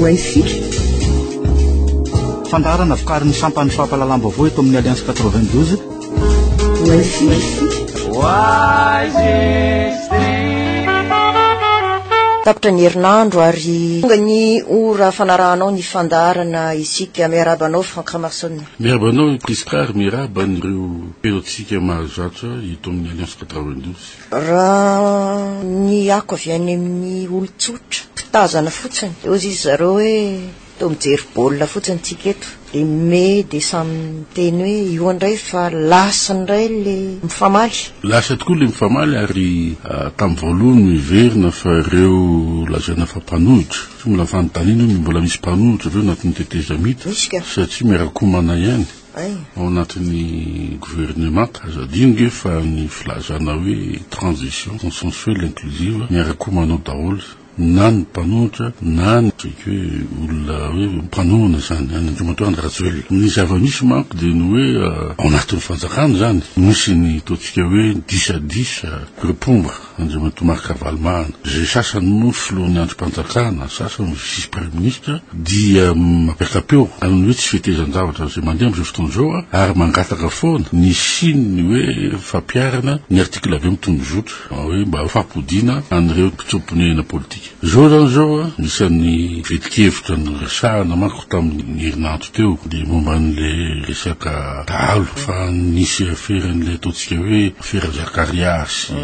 Wifi. Fandarana vokarin'ny sampany fampalalam-baovao eto amin'ny Alliance 92. Wifi. Tapitra ny herinandro ary ny ora fanarahanao ny fandarana isika miarabanao Franck Marsone. Miarabanao Priscar miaraba nireo perotsika mahazatra ito amin'ny Alliance 92. Raha ny ako avy any amin'ny olotsotra mpitazana fotsiny ozy izy zareo hoe to mijery baolina fotsiny tsika eto de mai de samy teny hoe io andray fa lasa ndray le mifamaly. Lasa tokoa le mifamaly ary tamin'ny voalohany miverina fa ireo lazana fa mpanohitra tsy mbola fanontaniana hoe mbola misy mpanohitra ireo anatin'ny teteza mita satria miarakomana ihany ao anatin'ny gouvernement azadinge fa ny filazana hoe transition consensuelle inclusive miarakomanao daholo na ny mpanohitra na ny hoe olona hoe mpanohana zany Andriamatoa Rajoelina. Ny zava-misy manko dia ny hoe ao anatin'ny fanjakana zany misy ny totsika hoe 10-10 répondre Andriamatoa Marc Ravalomanana zay sasany moa filohan'ny androm-panjakana sasany vice premier ministre dia mapiakapeo amin'ny hoe tsy fitezan-javatra zay mandeha amin'izao fotoana izao ary mangataka foana ny siny hoe fampiarana ny artikla avy mitondro zotra hoe mba fampodina an'ireo mpitsoponena politika. Zao zany zao isan'ny vetikevitra ny resahana manko tamin'ny herinandro teo dia momba n'le resaka dahalo fa nisy aferan'le ataontsika hoe afera Zakaria sy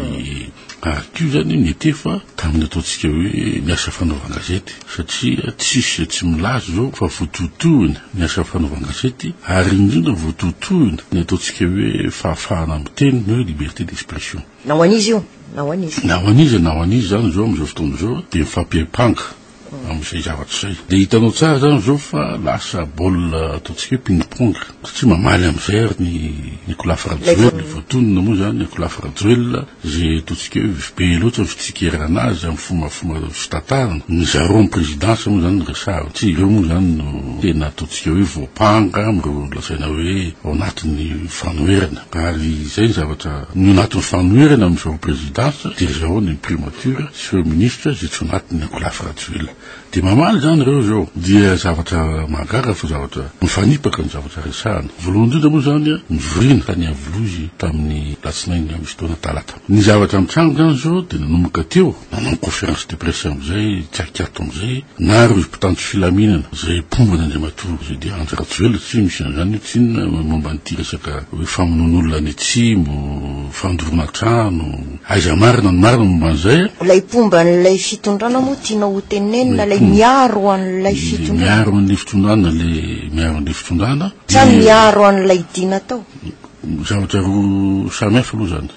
ary io zany nitefa tamin'ny ataontsika hoe ny asa fanaovan-gazety satria tsisy tsy milazo zao fa vototohina ny asa fanaovan-gazety ary indrindra vototohina ny ataontsika hoe fahafahana miteny hoe liberté d'expression. Nao an'izy io nao an'izy zany zao am'izao fotoana zao dia mifampiaipanga amin'izay zavatra zay dia hitanao tsara zany zao fa lasa baolina ataontsika hoe ping-pong satria mamaly amin'izay ary ny Nicolas Rajoelina le voatonona moa zany Nicolas Rajoelina zay ataontsika hoe be loatra ny fitsikirana azy amin'ny fomafoma fitantarana ny zareo amin'ny présidence moa zany ny resahana tsy ireo moa zany no tena ataontsika hoe voapanga am'ireo lasaina hoe ao anatin'ny fanoherana ary izay ny zavatra ny anatin'ny fanoherana amin'izao présidence dia zareo ny primature sy premier ministre zay tsy anatin'ny Nicolas Rajoelina dia mamaly zany ireo zao dia zavatra mahagaga fa zavatra mifanipaka ny zavatra resahana. Voalohany indrindra moa zany mivorina ka ny avolozy tamin'ny latsinainy misy taona talata. Ny zavatra mitrango zany zao dia nanomboka teo nanao conférence de presse am'izay tsiakato am'izay na ireo mpitandro filaminana zay pombana Andriamatoa zay dia Andry Rajoelina tsy misy an'izany tsy momba n'ity resaka hoe famonon'olona any atsimo fandorona trano aiza marina ny marina momba an'izay lay pomba n'ilay fitondrana moa tianao ho tenenina lay miaro an'ilay fitondrana miaro an'ilay fitondrana le miaro an'ilay fitondrana sa miaro an'ilay dina tao zavatra roa samihafa aloha zany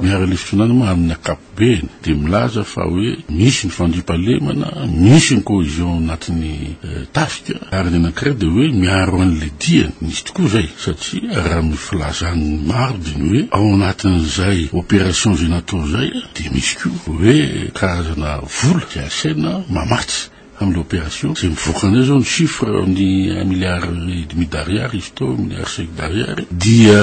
miaro an'ilay fitondrana moa amin'ny ankapobeny dia milaza fa hoe misy ny fandriampahalemana misy ny cohésion anatin'ny tafika ary ny anankiray dia hoe miaro an'ilay diany misy tokoa zay satria raha mifilazan'ny maro dia ny hoe ao anatin'izay opération zay natao zay dia misy koa hoe karazana vola zay asaina mamatsy amin'ny l'opération zay mivoaka an'izay zao ny chiffre ny 1,5 milliard izy to 1,5 milliard dia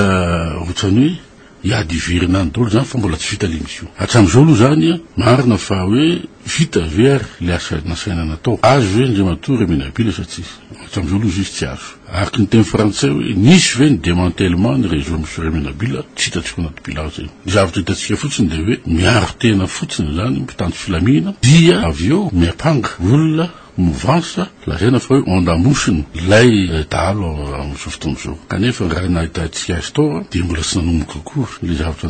ohatrany hoe iady iverina any daholo zany fa mbola tsy vita l'émission hatramin'izao aloha zany marina fa hoe vita very le asa nasaina natao azo hoe Andriamatoa Remenabila satria hatramin'izao aloha izy tsy azo araka ny teny frantsay hoe nisy ve ny démantèlement ny réseau monsieur Remenabila tsy hitatsika anaty bilan zay ny zavatra hitatsika fotsiny dia hoe miaro tena fotsiny zany mpitandro filamina dia avy eo miapanga olona mouvance lazaina fa hoe ondamosiny lay dahalo amin'izao fotoana izao kanefa raha nahitantsika azy tao dia mbola tsy nanomboka kory le zavatra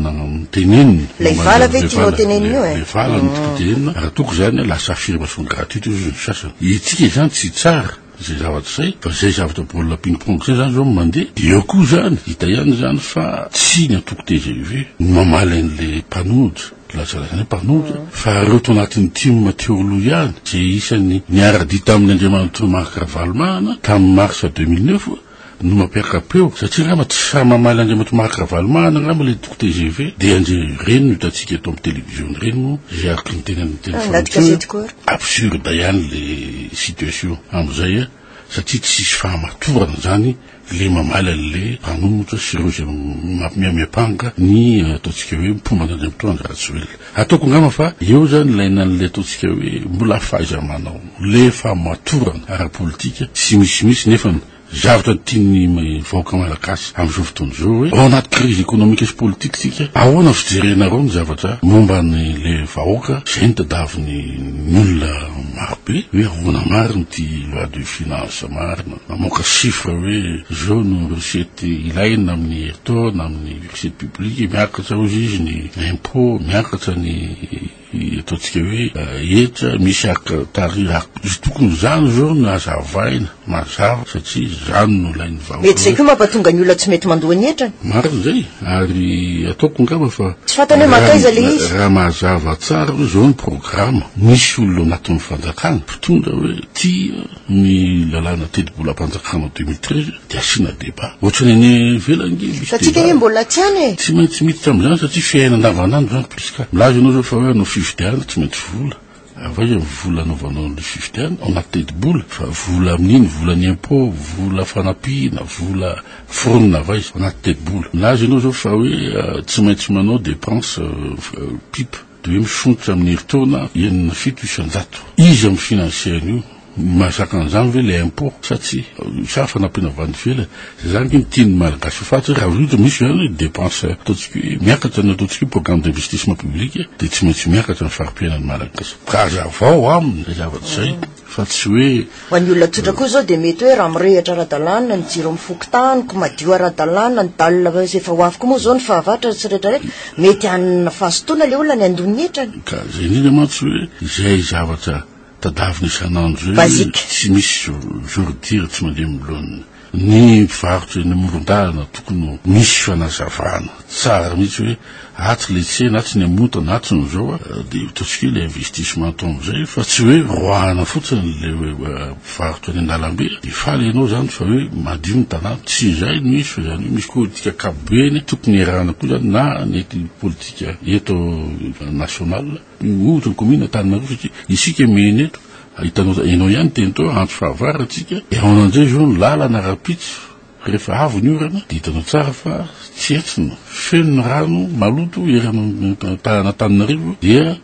teneniny lay vala ve tianao teneniny io le vala no tenenina raha toko zany lasa affirmation gratuite io zany sasany itsika zany tsy tsara zay zavatra zay fa zay zavatra baolina ping-pong zay zany zao mandeha dia eo koa zany hita ihany zany fa tsy ny atoko TGV mamaly an'le mpanohitra lazalazany mpanohitra fa ireo to anatin'ny team teoloha ihany zay isan'ny niara-dita amin'ny Andriamatoa Marc Ravalomanana tamin'ny mars 2009 no mampiakapeo satria ngamba tsy samy mamaly Andriamatoa Marc Ravalomanana ngamba le toko TGV dia anjay reny no hitatsika eto amin'ny télévision reny moa zay araka ny teny amin'ny téléphone absurde ihany le situation amin'izay satria tsisy fahamatorana zany le mamala le mpanomotra sy reo zay miamepanga ny ataotsika hoe mpombana ny mitoandro Ratsoel. Ataoko ngama fa eo zany ilaina an'le ataotsika hoe mbola fahaiza manao le fahamatorana ara-politika sy misimisy nefa zavatra tiany vahoaka malagasy amin'izao fotoana zao hoe ao anaty crise économique sy politique sika ahoana fijerenareo ny zavatra momba ny le vahoaka zay ny tadaviny ny olona marobe hoe ahoana marina ty loi de finance marina mamoaka chiffre hoe zao no recette ilaina amin'ny heritaona amin'ny recette publique miakatra ozy izy ny impôt miakatra ny ataotsika hoe etra misy tarira izy tokony zany zao no azavaina mazava satria zany no lainy vahoaka mety zay koa mampatonga ny olona tsy mety mandoa ny etrany marina zay ary ataoko ngamba fa tsy fantany hoe makaiza le izy raha mazava tsara hoe zao ny programme misy olona anatin'ny fanjakana mpitondra hoe tia ny lalàna telo-bola mpanjakana 2013 dia asina débat ohatrany any velangy satria keny mbola tiany tsy maintsy miditra am'izany satria fiaina andavanandro zany piska milaza anao zao fa hoe anao fifidiana tsy maintsy vola avay vola anaovanao le fifidiana ao anaty tety-bola fa vola amin'iny vola ny impôt vola fanampiana vola foronina avay anaty tety-bola milaza anao zao fa hoe tsy maintsy manao dépense pipe de hoe misontra amin'ny heritaona enina fito isan-jato izy amin'ny financiaire-n'io mahazaka an'izany ve le impôt satria sa fanampiana vanivela zany ny tiany malagasy faty raha ohatra misy zany dépense ataotsika hoe miakatra ny ataotsika hoe programme d'investissement public de tsy maintsy miakatra ny farimpiainany malagasy kazavao aminy zay zavatra zay fa tsy hoe ho an'ny olona tsotra koa zao de mety hoe raha mirehatra ara-dalàna ny jiro amin'ny fokotaniko madio ara-dalàna ny dalina zay efa hoaviko moa zao ny fahavatra sy rehetrarehetra mety hanina fahasotoana le olona ny andony etrany ka zay indrindra mantsy hoe zay zavatra tadavina isanandro zay tsy misy jordire tsy mandeha milonina ny mpivarotra ny amoron-dalana tokony misy fanazavana tsara mihitsy hoe aty le tsena aty ny amotana aty ny zao de ataotsika le investissement atao am'izay fa tsy hoe roahana fotsiny le mpivarotra ny andalambe de faly ianao zany fa hoe madio ny tanàna tsy zay no misy fa zany hoe misy politika kabeny tokony erahana koa zany na ny politika eto national ohatra ny commune Antananarivo satria isika meny eto hitanao enao ihany tentao antso fahavara atsika ao an'izay zao ny lalana rapitsy rehefa avy ny orana de hitanao tsara fa tsy etsina feno ny rano maloto erana Antananarivo dia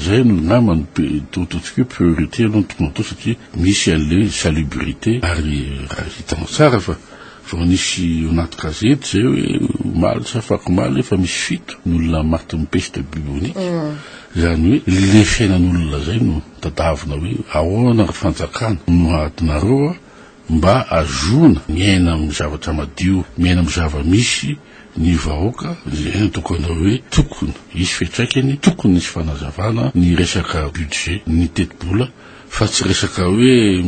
zay no namany tototsika hoe priorité aloha ny tokony atao satria misy an'le salubrité ary raha hitanao tsara fa nisy anaty gazety zay hoe maly tsy afaka maly efa misy fito n'olona maty mipeste bubonique zany hoe le fiainan'olona zay no tadavina hoe ahoana fanjakana no adinareo mba azona miaina amin'ny zavatra madio miaina amin'ny zava-misy ny vahoaka zay no tokony hoe tokony isy fiantraikany tokony nisy fanazavana ny resaka budget ny teti-bola fa tsy resaka hoe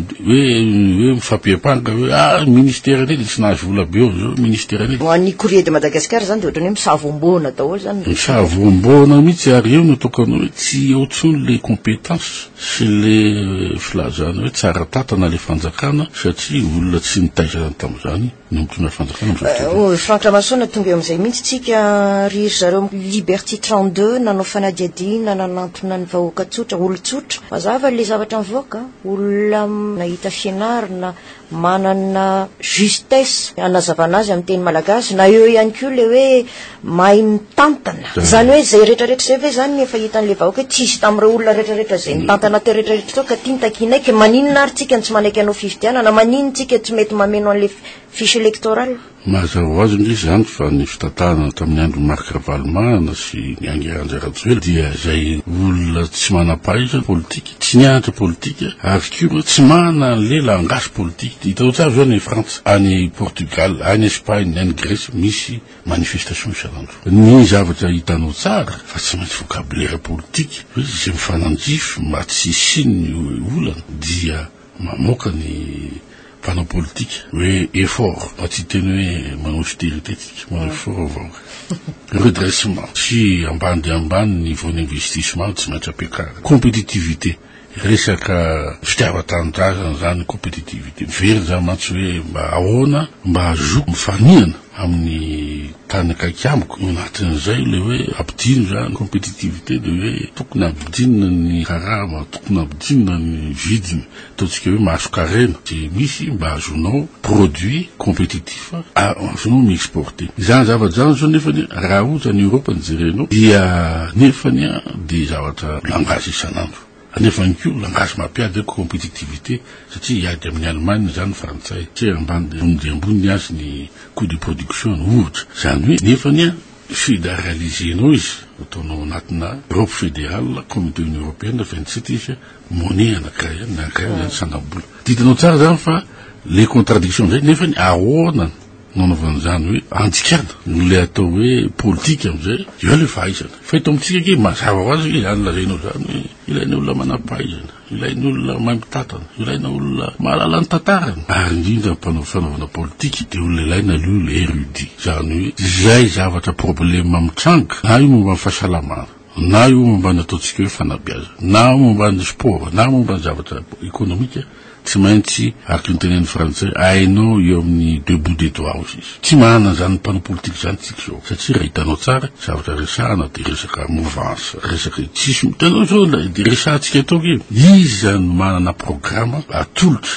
mifampiapanga hoe ministère ane de tsy nahazo vola be eo zao ministère ane ho an'ny Courrier de Madagascar zany de ohatrany hoe misavombona daholo zany misavombona mihitsy ary eo no tokony hoe tsy ohatsony le compétence sy le filazana hoe tsara tatana le fanjakana satria olona tsy nitaizana tam'izany no mitondra fanjakana Franck Ramasona tonga eo am'izay mihitsy tsika ry zareo Liberty 32 nanao fanadiadina nanantona ny vahoaka tsotra olo-tsotra mazava le zavatra mivoaka olona nahita fianarana manana justesse anazavana azy amin'ny teny malagasy na eo ihany koa le hoe mahay mitantana zany hoe zay rehetrarehetra zay ve zany efa hitan'le vahoaka hoe tsisy tam'ireo olona rehetrarehetra zay mitantana te rehetrarehetra tao ka tiany takinaiky maninona ary tsika tsy manaiky anao fifidianana manino tsika tsy mety mameno an'le fiche électorale mazava azy ndray zany fa ny fitatana tamin'ny andro Marc Ravalomanana sy ny Angeranja Ratsoel dia zay olona tsy manam-pahaizana politika tsy nianatra politika ary koa tsy mana le langage politique hitanao tsara zao any France any Portugal any Espagne any Grèce misy manifestation isanandro ny zavatra hitanao tsara fa tsy maintsy vocabulaire politique hoe zay mifananjify mba tsy siny olana dia mamoaka ny panneau politique hoe effort mba tsy teny hoe manao austérité tsika manao effort avao redressement sy ambany de ambany niveau d'investissement tsy maintsy ampiakara compétitivité resaka fitiava-tanindrazana zany compétitivité very zany mantsy hoe mba ahoana mba azo mifanihana amin'ny tany akaiky amiko anatin'izay le hoe ampidino zany compétitivité de hoe tokony ampidinina ny karama, tokony ampidinina ny vidiny, ataontsika hoe maso-karena de misy mba azonao produit compétitif azonao mi-exporter. Zany zavatra zany zao nefany raha ohatra ny Europe ny jerenao dia nefany de zavatra langage isan'andro. Nefany koa langage mampiady compétitivité satria iady amin'ny Allemagne zany frantsay tsy ambany azy ny coût de production ohatra. Zany hoe nefany fédéralisenao izy ataonao anatina Europe fédérale, Communauté Union Européenne 27 izy monnaie anankiray zany sangabola. Ditanao tsara zany fa les contradictions zay nefany ahoana nanaovan'izany hoe andikana le atao hoe politique amizay io le fahaizana fa ito amitsika ke mazava ho azy zany lazainao zany hoe ilaina olona manampahaizana, ilaina olona mahay mitatana, ilaina olona mahalala ny tantarany ary indrindra fanaovana politique de olona ilaina aloha le érudit zany hoe zay zavatra problème mitranga na io momba ny fahasalamana na io momba ny ataontsika hoe fanabeaza na momba ny sport na momba ny zavatra économique tsy maintsy araka ny tenen'ny frantsay hainao eo amin'ny deux bouts des doigts izy tsy manana zany mpanao politique zany tsika zao satria raha hitanao tsara zavatra resahana de resaka mouvance resaka tsisy hitanao zao de resahantsika atao ke izy zany manana programme atolotra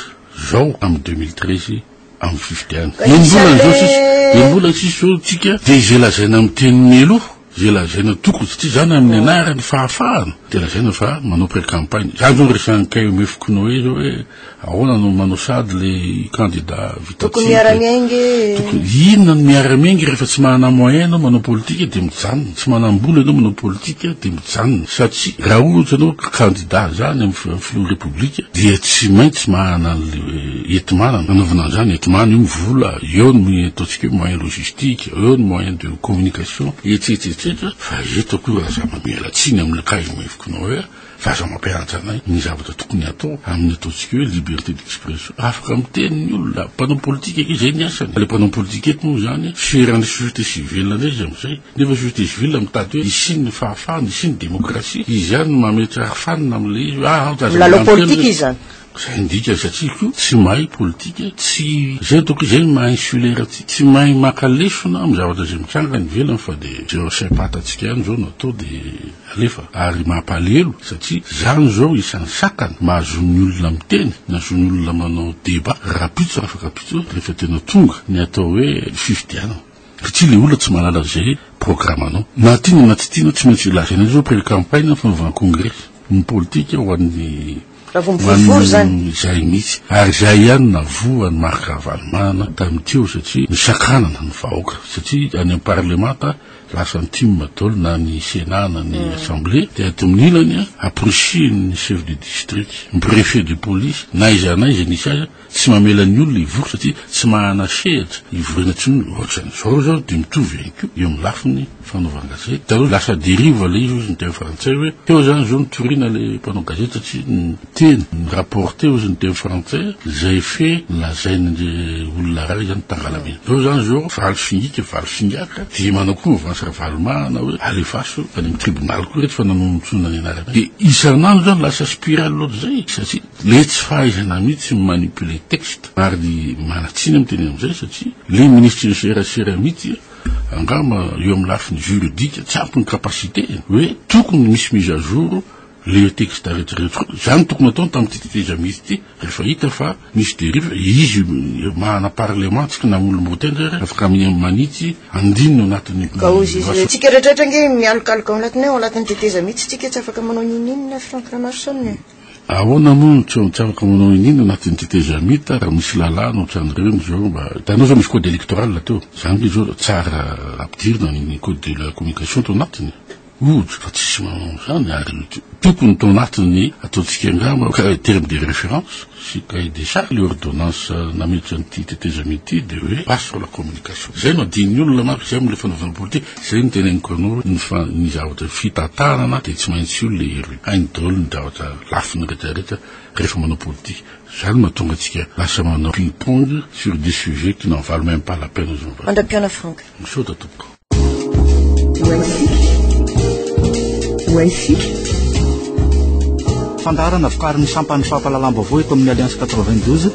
zao amin'ny 2013 amin'ny 50 mbola sisy zao tsika de izay lazaina amin'ny tenin'ny aloha zay lazaina tokony satria zany amin'ny anarany fahafahana de lazaina fa manao pré-campagne zany zao resan'ny kay mefokonao hoe zao hoe ahoana no manao sady le candidat tokony miara-miaingy inona no miara-miaingy rehefa tsy manana moyen anao manao politique de mijanona tsy manam-bola anao manao politique de mijanona satria raha ohatra anao candidat zany amin'ny filoha république dia tsy maintsy manana le enti-manana nanaovana zany enti-manana io mivola eo ny ataontsika hoe moyen logistique eo ny moyen de communication etsetsetsetra fa eto koa raha za mamialatsiny amin'ny kay mefokonao hoe fa za mampianatra anay ny zavatra tokony atao amin'ny ataontsika hoe liberté d'expression afaka miteny ny olona mpanao politique eky zay ny asany le mpanao politique eto moa zany fiheran'ny société civile ndray izy amizay nefa société civile mitady hoe isiny ny fahafahana isiny démocratie izy zany mametra hafanina am'le izy lalao politique izy zany zay indika satria ko tsy mahay politique tsy zay toko zay mainsulaire tsy mahay makalesona amin'ny zavatra zay mitranga ny velany fa de zay saipatatsika ihany zao natao de alefa ary mampalelo satria zany zao isan'ny sakana mahazon'ny olona miteny nazon'ny olona manao débat rapitso afaka rapitso rehefa tena tonga ny atao hoe fifidianana satria le olona tsy malala zay programme anao na tiana na tsy tiana tsy maintsy lazaina zao pré-campagne fanaovana congrès ny politique ho an'ny zay mihitsy ary zay ihany na voany marikavalomana tamin'teo satria ny sakanana ny vahoaka satria any parlementa lasa ny time dolo na ny sénat na ny assemblée de ato amin'ny ilany approchiny ny chef de district ny préfet de police na izy anay izy nisy azy tsy mamela ny olona ivory satria tsy mahana sehatra ivorena tsy ny ohatran'izao zao de mitovy ihany ko eo amin'ny lafiny fanaovana gazety taloha lasa dérive le izy ny teny frantsay hoe teo zany zao nitorina le mpanao gazety satria ny teny ny rapporté ozy ny teny frantsay zay fe lazainy olona ray zany tangalamena zao zany zao valy fingaka de manao koa movansy ravalomana hoe alefaso fa ny amin'ny tribunal koa rehetra fa nanonontsona ny anarana de isan'andro zany lasa spirale loatra zay satria le tsy fahaizana mihitsy manipule texte ary manatsiny amin'ny teny amizay satria le ministre ny serasera mihitsy angamba eo amin'ny lafiny juridique tsy ampy ny capacité hoe tokony misy mise à jour le texte rehetrarehetra zany tokony ataony tamin'ny teteza misy ty rehefa hita fa misy dérive izy mahana parlement tsika na olombotendra afaka manitsy andininy anatin'ny tsika rehetrarehetra nge mialokaloka anatinay ao anatin'ny teteza mihitsy tsika tsy afaka manao ninina Franck Lamarchane ahoana moa tsy afaka manao inina anatin'ny teteza mita raha misy lalàna ohatran'ireny zao mba hitanao zao misy code électoral teo zany zao tsara ampidirina ny code de la communication to anatiny ohatra fa tsisy manao zany ary tokony to anatiny ataontsika angamba terme de référence sy cahier des charges le ordonnance nametra an'ity teteza mity de hoe passe sur la communication zay no adin'ny olona maro zay am'le fanaovana politique zay ny teneniko anao ny zavatra fitantanana de tsy maintsy io le hainy daholo ny zavatra lafiny rehetrarehetra rehefa manao politique zany mahatonga atsika lasa manao ping-pong sur des sujets qui n'en valent même pas la peine andram-piana Franck misaotra tompoko fandarana vokariny sampany fampalalam-baovao eto amin'ny Alliance 92.